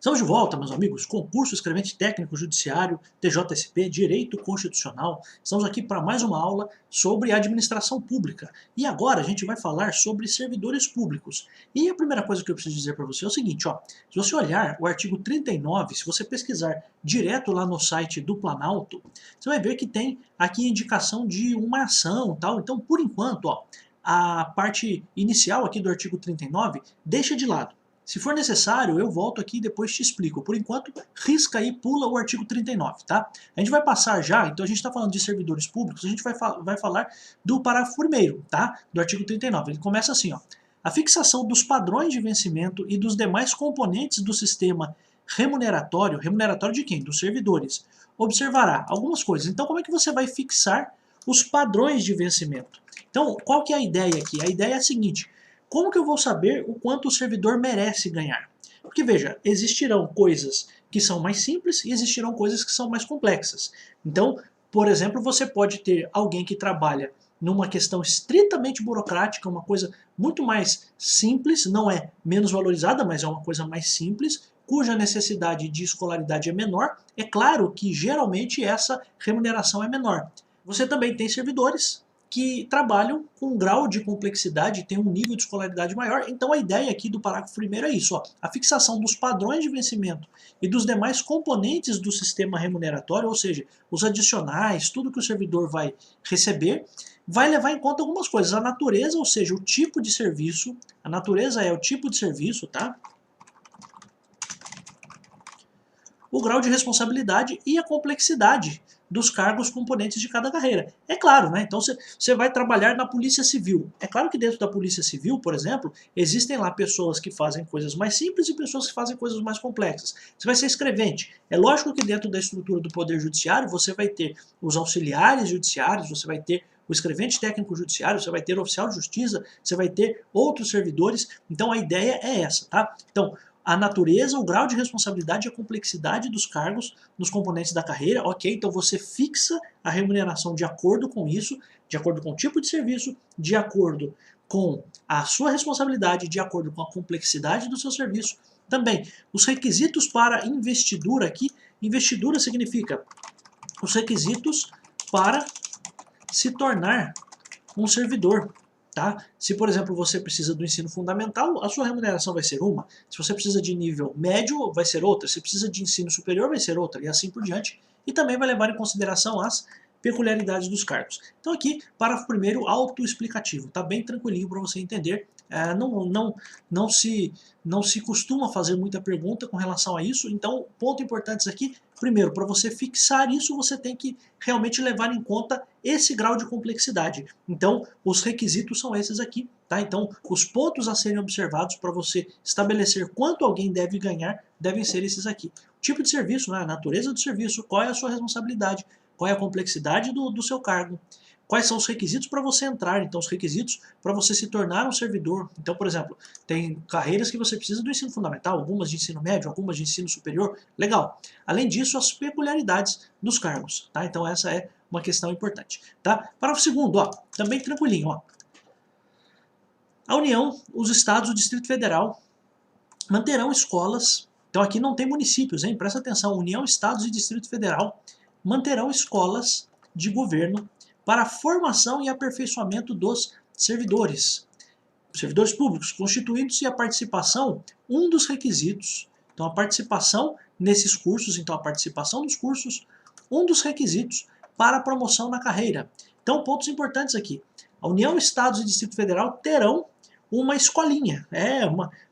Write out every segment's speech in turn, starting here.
Estamos de volta, meus amigos. Concurso Escrevente Técnico Judiciário, TJSP, Direito Constitucional. Estamos aqui para mais uma aula sobre administração pública. E agora a gente vai falar sobre servidores públicos. E a primeira coisa que eu preciso dizer para você é o seguinte, ó. Se você olhar o artigo 39, se você pesquisar direto lá no site do Planalto, você vai ver que tem aqui a indicação de uma ação, tal. Então, por enquanto, ó, a parte inicial aqui do artigo 39 deixa de lado. Se for necessário, eu volto aqui e depois te explico. Por enquanto, risca aí, pula o artigo 39, tá? A gente vai passar já, então a gente está falando de servidores públicos, a gente vai falar do parágrafo primeiro, tá? Do artigo 39. Ele começa assim, ó. A fixação dos padrões de vencimento e dos demais componentes do sistema remuneratório, remuneratório de quem? Dos servidores, observará algumas coisas. Então, como é que você vai fixar os padrões de vencimento? Então, qual que é a ideia aqui? A ideia é a seguinte: como que eu vou saber o quanto o servidor merece ganhar? Porque veja, existirão coisas que são mais simples e existirão coisas que são mais complexas. Então, por exemplo, você pode ter alguém que trabalha numa questão estritamente burocrática, uma coisa muito mais simples, não é menos valorizada, mas é uma coisa mais simples, cuja necessidade de escolaridade é menor. É claro que geralmente essa remuneração é menor. Você também tem servidores que trabalham com um grau de complexidade, tem um nível de escolaridade maior. Então a ideia aqui do parágrafo primeiro é isso, ó, a fixação dos padrões de vencimento e dos demais componentes do sistema remuneratório, ou seja, os adicionais, tudo que o servidor vai receber, vai levar em conta algumas coisas. A natureza, ou seja, o tipo de serviço, a natureza é o tipo de serviço, tá? O grau de responsabilidade e a complexidade dos cargos componentes de cada carreira. É claro, né? Então você vai trabalhar na Polícia Civil. É claro que dentro da Polícia Civil, por exemplo, existem lá pessoas que fazem coisas mais simples e pessoas que fazem coisas mais complexas. Você vai ser escrevente. É lógico que dentro da estrutura do Poder Judiciário você vai ter os auxiliares judiciários, você vai ter o escrevente técnico judiciário, você vai ter o oficial de justiça, você vai ter outros servidores. Então a ideia é essa, tá? Então, a natureza, o grau de responsabilidade e a complexidade dos cargos nos componentes da carreira, ok? Então você fixa a remuneração de acordo com isso, de acordo com o tipo de serviço, de acordo com a sua responsabilidade, de acordo com a complexidade do seu serviço. Também, os requisitos para investidura aqui, investidura significa os requisitos para se tornar um servidor. Tá? Se, por exemplo, você precisa do ensino fundamental, a sua remuneração vai ser uma. Se você precisa de nível médio, vai ser outra. Se precisa de ensino superior, vai ser outra. E assim por diante. E também vai levar em consideração as peculiaridades dos cargos. Então aqui, parágrafo primeiro, autoexplicativo. Tá bem tranquilinho para você entender. Não se costuma fazer muita pergunta com relação a isso. Então, pontos importantes aqui. Primeiro, para você fixar isso, você tem que realmente levar em conta esse grau de complexidade. Então, os requisitos são esses aqui, tá? Então, os pontos a serem observados para você estabelecer quanto alguém deve ganhar devem ser esses aqui. Tipo de serviço, né? A natureza do serviço, qual é a sua responsabilidade, qual é a complexidade do seu cargo, quais são os requisitos para você entrar, então os requisitos para você se tornar um servidor. Então, por exemplo, tem carreiras que você precisa do ensino fundamental, algumas de ensino médio, algumas de ensino superior, legal. Além disso, as peculiaridades dos cargos, tá? Então essa é uma questão importante, tá? Parágrafo segundo, ó, também tranquilinho, ó. A União, os estados, o Distrito Federal manterão escolas, então aqui não tem municípios, hein? Presta atenção, União, estados e Distrito Federal manterão escolas de governo para a formação e aperfeiçoamento dos servidores públicos, constituindo-se a participação um dos requisitos. Então, a participação nesses cursos, então a participação dos cursos, um dos requisitos para a promoção na carreira. Então, pontos importantes aqui. A União, Estados e Distrito Federal terão uma escolinha,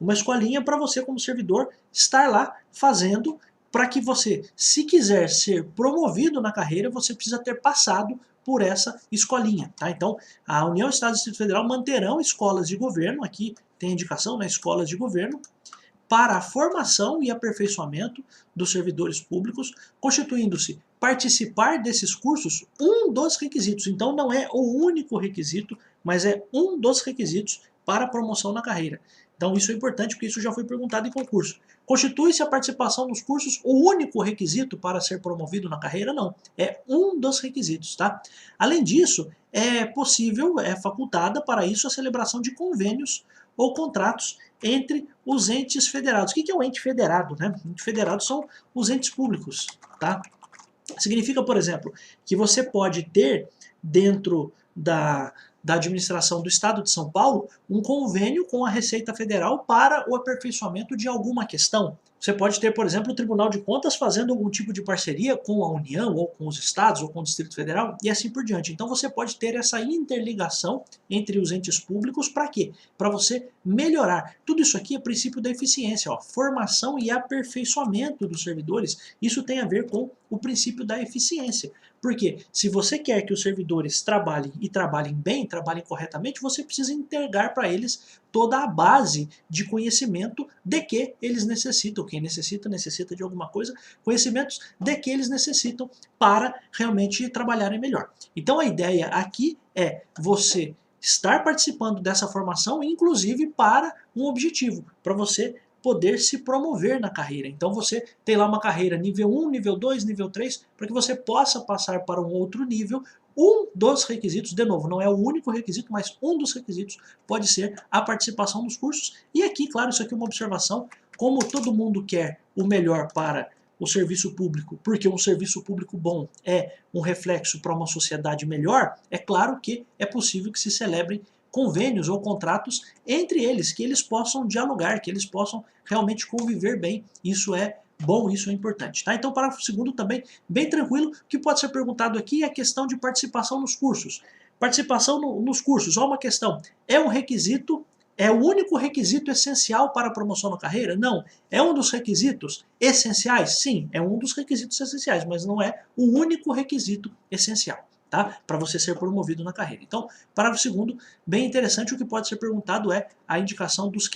uma escolinha para você como servidor estar lá fazendo, para que você, se quiser ser promovido na carreira, você precisa ter passado por essa escolinha, tá? Então, a União, Estado e Distrito Federal manterão escolas de governo, aqui tem indicação, né, escolas de governo, para a formação e aperfeiçoamento dos servidores públicos, constituindo-se participar desses cursos um dos requisitos. Então, não é o único requisito, mas é um dos requisitos para a promoção na carreira. Então isso é importante porque isso já foi perguntado em concurso. Constitui-se a participação nos cursos o único requisito para ser promovido na carreira? Não. É um dos requisitos, tá? Além disso, é possível, é facultada para isso a celebração de convênios ou contratos entre os entes federados. O que é o ente federado, né? O ente federado são os entes públicos, tá? Significa, por exemplo, que você pode ter dentro da administração do Estado de São Paulo um convênio com a Receita Federal para o aperfeiçoamento de alguma questão. Você pode ter, por exemplo, o Tribunal de Contas fazendo algum tipo de parceria com a União, ou com os estados, ou com o Distrito Federal, e assim por diante. Então você pode ter essa interligação entre os entes públicos para quê? Para você melhorar. Tudo isso aqui é princípio da eficiência, ó, formação e aperfeiçoamento dos servidores. Isso tem a ver com o princípio da eficiência. Porque se você quer que os servidores trabalhem e trabalhem bem, trabalhem corretamente, você precisa entregar para eles toda a base de conhecimento de que eles necessitam. Quem necessita, necessita de alguma coisa, conhecimentos de que eles necessitam para realmente trabalharem melhor. Então a ideia aqui é você estar participando dessa formação, inclusive para um objetivo, para você poder se promover na carreira. Então você tem lá uma carreira nível 1, nível 2, nível 3, para que você possa passar para um outro nível. Um dos requisitos, de novo, não é o único requisito, mas um dos requisitos pode ser a participação nos cursos. E aqui, claro, isso aqui é uma observação, como todo mundo quer o melhor para o serviço público, porque um serviço público bom é um reflexo para uma sociedade melhor, é claro que é possível que se celebrem convênios ou contratos entre eles, que eles possam dialogar, que eles possam realmente conviver bem. Isso é bom, isso é importante. Tá? Então, parágrafo 2º também, bem tranquilo, o que pode ser perguntado aqui é a questão de participação nos cursos. Participação nos cursos, ó, uma questão, é um requisito, é o único requisito essencial para a promoção na carreira? Não. É um dos requisitos essenciais? Sim, é um dos requisitos essenciais, mas não é o único requisito essencial, tá? Para você ser promovido na carreira. Então, parágrafo 2º, bem interessante, o que pode ser perguntado é a indicação dos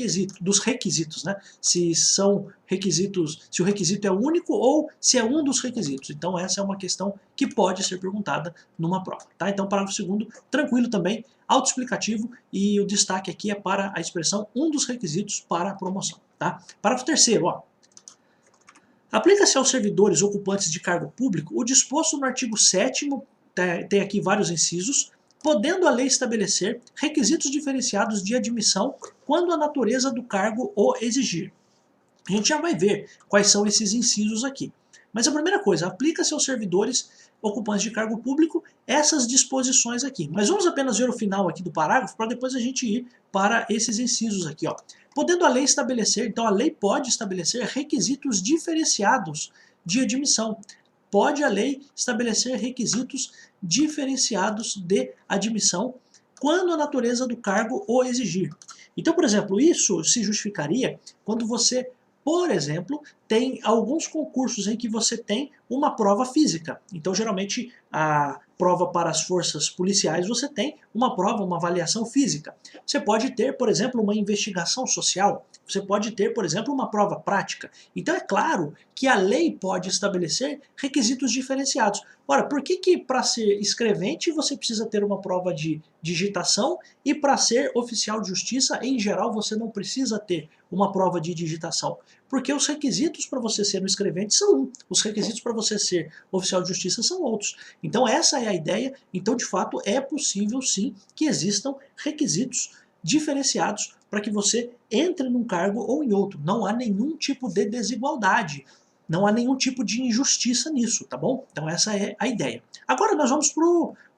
requisitos, né? Se são requisitos, se o requisito é único ou se é um dos requisitos. Então, essa é uma questão que pode ser perguntada numa prova, tá? Então, parágrafo 2º, tranquilo também, autoexplicativo, e o destaque aqui é para a expressão um dos requisitos para a promoção, tá? Parágrafo 3º, ó. Aplica-se aos servidores ocupantes de cargo público o disposto no artigo 7º, tem aqui vários incisos, podendo a lei estabelecer requisitos diferenciados de admissão quando a natureza do cargo o exigir. A gente já vai ver quais são esses incisos aqui. Mas a primeira coisa, aplica-se aos servidores ocupantes de cargo público essas disposições aqui. Mas vamos apenas ver o final aqui do parágrafo para depois a gente ir para esses incisos aqui, ó. Podendo a lei estabelecer, então a lei pode estabelecer requisitos diferenciados de admissão. Pode a lei estabelecer requisitos diferenciados de admissão quando a natureza do cargo o exigir. Então, por exemplo, isso se justificaria quando você, por exemplo, tem alguns concursos em que você tem uma prova física. Então, geralmente, a prova para as forças policiais, você tem uma prova, uma avaliação física. Você pode ter, por exemplo, uma investigação social. Você pode ter, por exemplo, uma prova prática. Então, é claro que a lei pode estabelecer requisitos diferenciados. Ora, por que para ser escrevente você precisa ter uma prova de digitação e para ser oficial de justiça, em geral, você não precisa ter uma prova de digitação? Porque os requisitos para você ser um escrevente são um, os requisitos para você ser oficial de justiça são outros. Então essa é a ideia, então de fato é possível sim que existam requisitos diferenciados para que você entre num cargo ou em outro. Não há nenhum tipo de desigualdade, não há nenhum tipo de injustiça nisso, tá bom? Então essa é a ideia. Agora nós vamos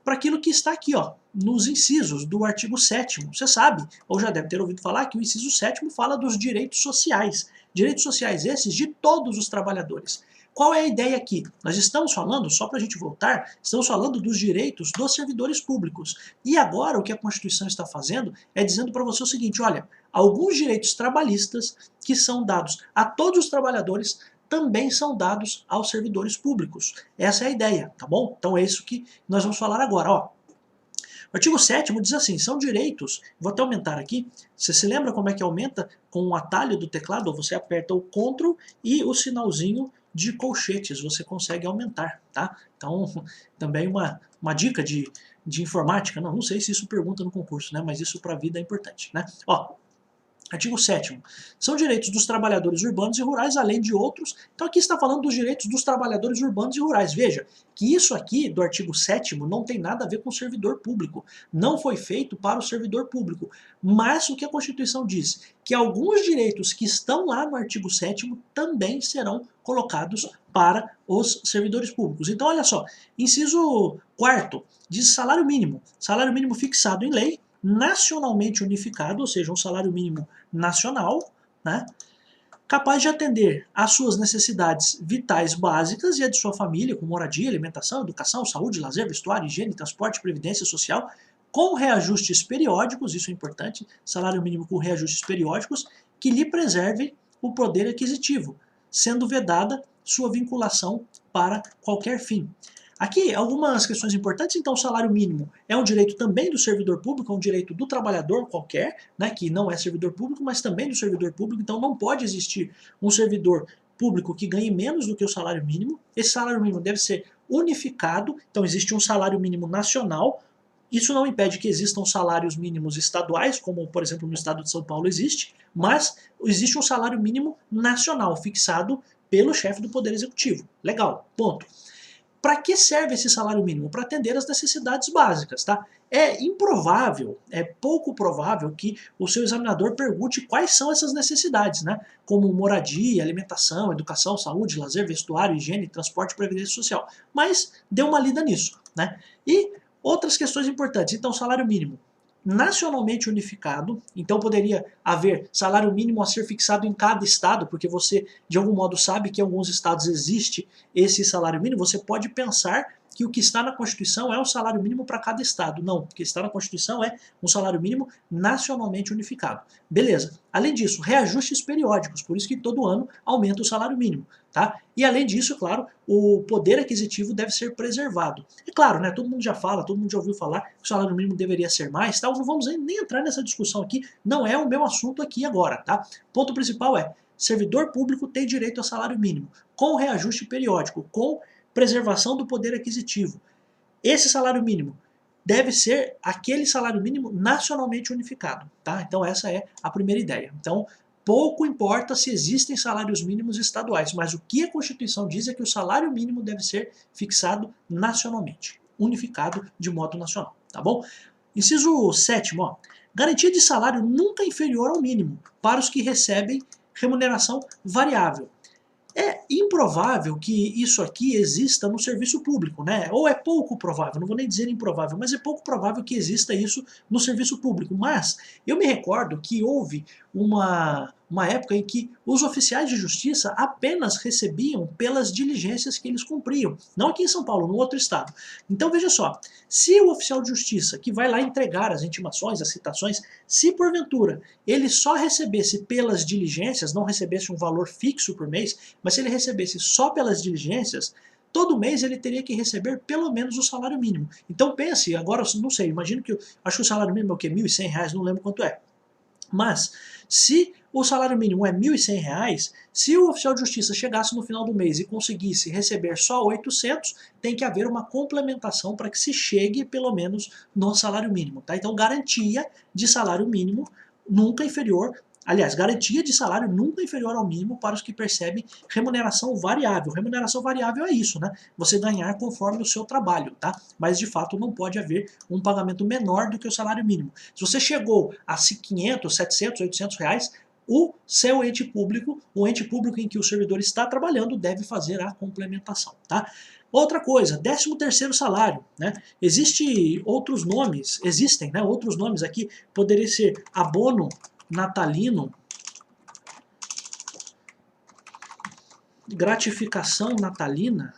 para aquilo que está aqui, ó, nos incisos do artigo 7º. Você sabe, ou já deve ter ouvido falar, que o inciso 7º fala dos direitos sociais. Direitos sociais esses de todos os trabalhadores. Qual é a ideia aqui? Nós estamos falando, só para a gente voltar, estamos falando dos direitos dos servidores públicos. E agora o que a Constituição está fazendo é dizendo para você o seguinte, olha, alguns direitos trabalhistas que são dados a todos os trabalhadores também são dados aos servidores públicos. Essa é a ideia, tá bom? Então é isso que nós vamos falar agora, ó. O artigo 7º diz assim, são direitos, vou até aumentar aqui, você se lembra como é que aumenta com o atalho do teclado? Você aperta o CTRL e o sinalzinho de colchetes, você consegue aumentar, tá? Então, também uma dica de informática, não sei se isso pergunta no concurso, né? Mas isso para a vida é importante, né? Ó, Artigo 7º. São direitos dos trabalhadores urbanos e rurais, além de outros. Então aqui está falando dos direitos dos trabalhadores urbanos e rurais. Veja que isso aqui do artigo 7º não tem nada a ver com o servidor público. Não foi feito para o servidor público. Mas o que a Constituição diz? Que alguns direitos que estão lá no artigo 7º também serão colocados para os servidores públicos. Então olha só, inciso 4º diz salário mínimo fixado em lei, nacionalmente unificado, ou seja, um salário mínimo nacional, né, capaz de atender às suas necessidades vitais básicas e a de sua família, com moradia, alimentação, educação, saúde, lazer, vestuário, higiene, transporte, previdência social, com reajustes periódicos, isso é importante, salário mínimo com reajustes periódicos, que lhe preservem o poder aquisitivo, sendo vedada sua vinculação para qualquer fim. Aqui, algumas questões importantes. Então, o salário mínimo é um direito também do servidor público, é um direito do trabalhador qualquer, né, que não é servidor público, mas também do servidor público. Então, não pode existir um servidor público que ganhe menos do que o salário mínimo. Esse salário mínimo deve ser unificado. Então, existe um salário mínimo nacional. Isso não impede que existam salários mínimos estaduais, como, por exemplo, no estado de São Paulo existe, mas existe um salário mínimo nacional, fixado pelo chefe do Poder Executivo. Legal, ponto. Para que serve esse salário mínimo? Para atender às necessidades básicas, tá? É improvável, é pouco provável que o seu examinador pergunte quais são essas necessidades, né? Como moradia, alimentação, educação, saúde, lazer, vestuário, higiene, transporte e previdência social. Mas dê uma lida nisso, né? E outras questões importantes. Então, salário mínimo nacionalmente unificado, então poderia haver salário mínimo a ser fixado em cada estado, porque você de algum modo sabe que em alguns estados existe esse salário mínimo. Você pode pensar que o que está na Constituição é o salário mínimo para cada estado. Não, o que está na Constituição é um salário mínimo nacionalmente unificado. Beleza. Além disso, reajustes periódicos, por isso que todo ano aumenta o salário mínimo. Tá? E além disso, claro, o poder aquisitivo deve ser preservado. É claro, né, todo mundo já fala, todo mundo já ouviu falar que o salário mínimo deveria ser mais, tal. Não vamos nem entrar nessa discussão aqui, não é o meu assunto aqui agora. Tá? O ponto principal é, servidor público tem direito a salário mínimo, com reajuste periódico, com preservação do poder aquisitivo. Esse salário mínimo deve ser aquele salário mínimo nacionalmente unificado. Tá? Então essa é a primeira ideia. Então, pouco importa se existem salários mínimos estaduais, mas o que a Constituição diz é que o salário mínimo deve ser fixado nacionalmente, unificado de modo nacional, tá bom? Inciso 7º, ó, garantia de salário nunca inferior ao mínimo para os que recebem remuneração variável. É improvável que isso aqui exista no serviço público, né? Ou é pouco provável, não vou nem dizer improvável, mas é pouco provável que exista isso no serviço público. Mas eu me recordo que houve uma época em que os oficiais de justiça apenas recebiam pelas diligências que eles cumpriam. Não aqui em São Paulo, no outro estado. Então veja só, se o oficial de justiça que vai lá entregar as intimações, as citações, se porventura ele só recebesse pelas diligências, não recebesse um valor fixo por mês, mas se ele recebesse só pelas diligências, todo mês ele teria que receber pelo menos o salário mínimo. Então pense, agora não sei, imagino que, acho que o salário mínimo é o quê? R$1.100, não lembro quanto é. Mas, se o salário mínimo é R$1.100, se o oficial de justiça chegasse no final do mês e conseguisse receber só 800, tem que haver uma complementação para que se chegue pelo menos no salário mínimo. Tá? Então, garantia de salário mínimo nunca inferior, aliás, garantia de salário nunca inferior ao mínimo para os que percebem remuneração variável. Remuneração variável é isso, né? Você ganhar conforme o seu trabalho, tá? Mas de fato não pode haver um pagamento menor do que o salário mínimo. Se você chegou a 500, 700, 800 reais, o seu ente público, o ente público em que o servidor está trabalhando, deve fazer a complementação, tá? Outra coisa, 13º salário, né? Existem outros nomes aqui, poderia ser abono natalino, gratificação natalina,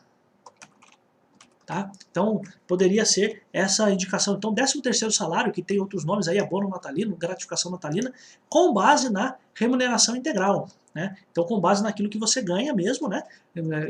tá? Então, poderia ser essa indicação. Então, 13º salário, que tem outros nomes aí, abono natalino, gratificação natalina, com base na remuneração integral, né? Então, com base naquilo que você ganha mesmo, né?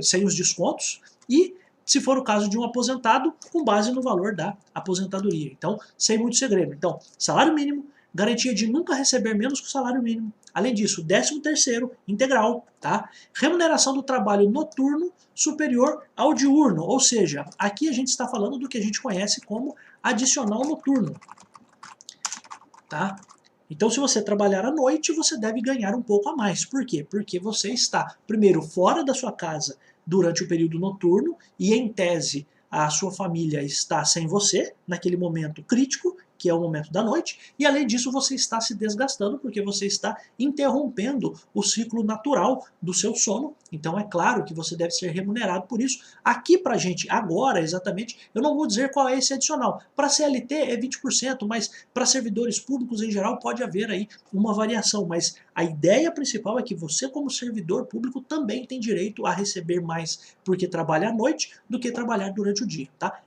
Sem os descontos, e se for o caso de um aposentado, com base no valor da aposentadoria. Então, sem muito segredo. Então, salário mínimo, garantia de nunca receber menos que o salário mínimo. Além disso, 13º integral, tá? Remuneração do trabalho noturno superior ao diurno, ou seja, aqui a gente está falando do que a gente conhece como adicional noturno, tá? Então, se você trabalhar à noite, você deve ganhar um pouco a mais. Por quê? Porque você está, primeiro, fora da sua casa durante o período noturno e, em tese, a sua família está sem você naquele momento crítico, que é o momento da noite, e além disso você está se desgastando porque você está interrompendo o ciclo natural do seu sono. Então é claro que você deve ser remunerado por isso. Aqui pra gente agora, exatamente, eu não vou dizer qual é esse adicional. Para CLT é 20%, mas para servidores públicos em geral pode haver aí uma variação, mas a ideia principal é que você como servidor público também tem direito a receber mais porque trabalha à noite do que trabalhar durante o dia, tá?